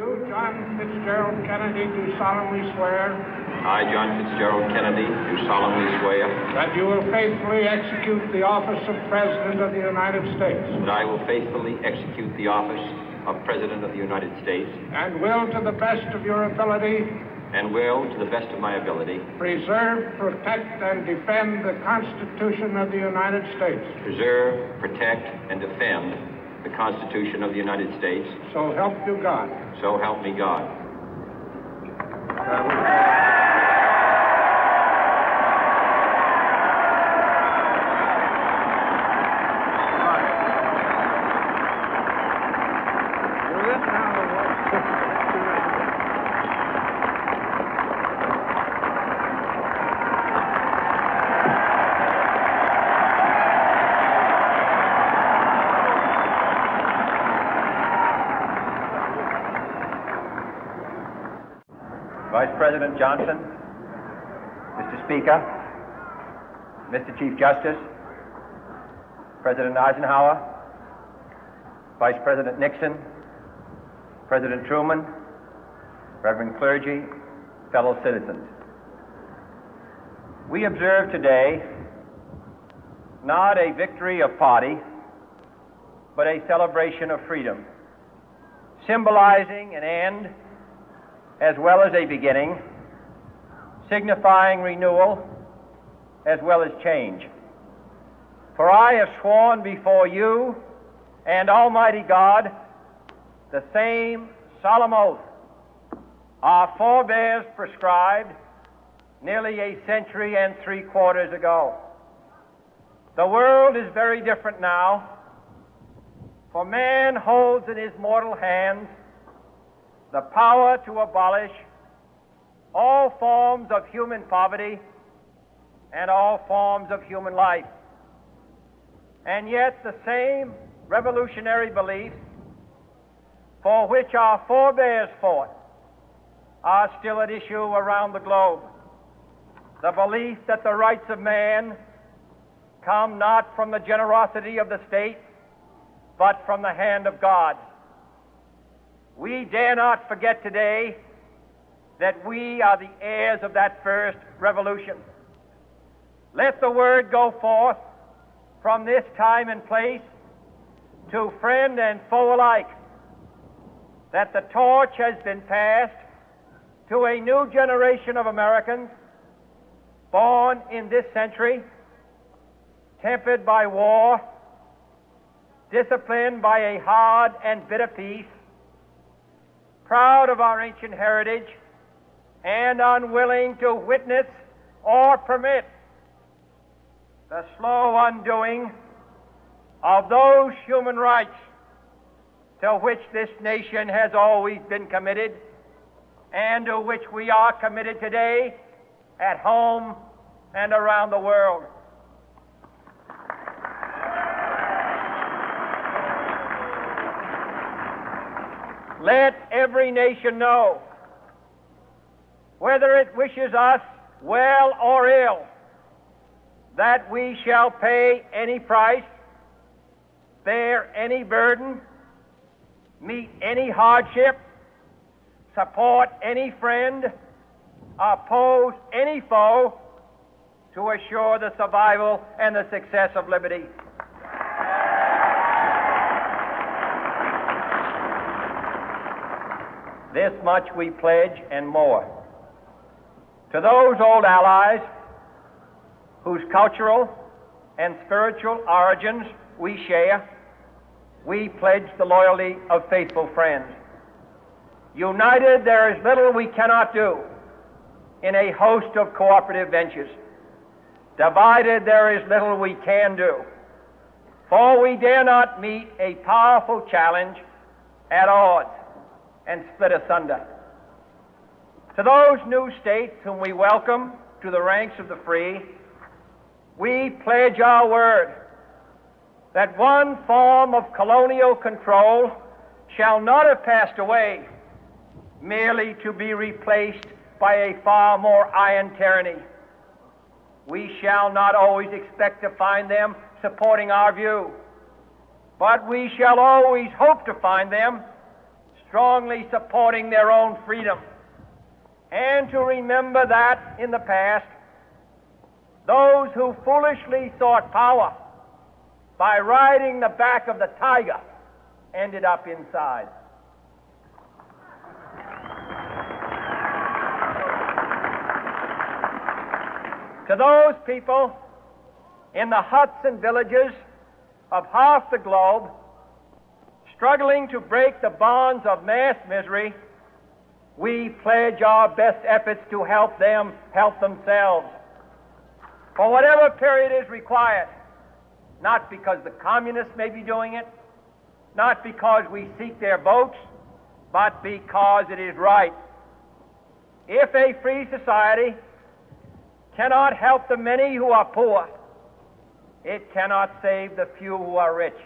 You, John Fitzgerald Kennedy, do solemnly swear. I, John Fitzgerald Kennedy, do solemnly swear. That you will faithfully execute the office of President of the United States. That I will faithfully execute the office of President of the United States. And will, to the best of your ability. And will, to the best of my ability. Preserve, protect, and defend the Constitution of the United States. Preserve, protect, and defend the Constitution of the United States. So help you God. So help me God. Vice President Johnson, Mr. Speaker, Mr. Chief Justice, President Eisenhower, Vice President Nixon, President Truman, Reverend clergy, fellow citizens. We observe today not a victory of party, but a celebration of freedom, symbolizing an end as well as a beginning, signifying renewal as well as change. For I have sworn before you and Almighty God the same solemn oath our forebears prescribed nearly a century and 3/4 ago. The world is very different now, for man holds in his mortal hands the power to abolish all forms of human poverty and all forms of human life. And yet the same revolutionary beliefs for which our forebears fought are still at issue around the globe. The belief that the rights of man come not from the generosity of the state, but from the hand of God. We dare not forget today that we are the heirs of that first revolution. Let the word go forth from this time and place to friend and foe alike that the torch has been passed to a new generation of Americans born in this century, tempered by war, disciplined by a hard and bitter peace, proud of our ancient heritage, and unwilling to witness or permit the slow undoing of those human rights to which this nation has always been committed and to which we are committed today at home and around the world. Let every nation know, whether it wishes us well or ill, that we shall pay any price, bear any burden, meet any hardship, support any friend, oppose any foe to assure the survival and the success of liberty. This much we pledge and more. To those old allies whose cultural and spiritual origins we share, we pledge the loyalty of faithful friends. United, there is little we cannot do in a host of cooperative ventures. Divided, there is little we can do, for we dare not meet a powerful challenge at odds and split asunder. To those new states whom we welcome to the ranks of the free, we pledge our word that one form of colonial control shall not have passed away merely to be replaced by a far more iron tyranny. We shall not always expect to find them supporting our view, but we shall always hope to find them strongly supporting their own freedom, and to remember that in the past, those who foolishly sought power by riding the back of the tiger ended up inside. To those people in the huts and villages of half the globe struggling to break the bonds of mass misery, we pledge our best efforts to help them help themselves for whatever period is required, not because the communists may be doing it, not because we seek their votes, but because it is right. If a free society cannot help the many who are poor, it cannot save the few who are rich.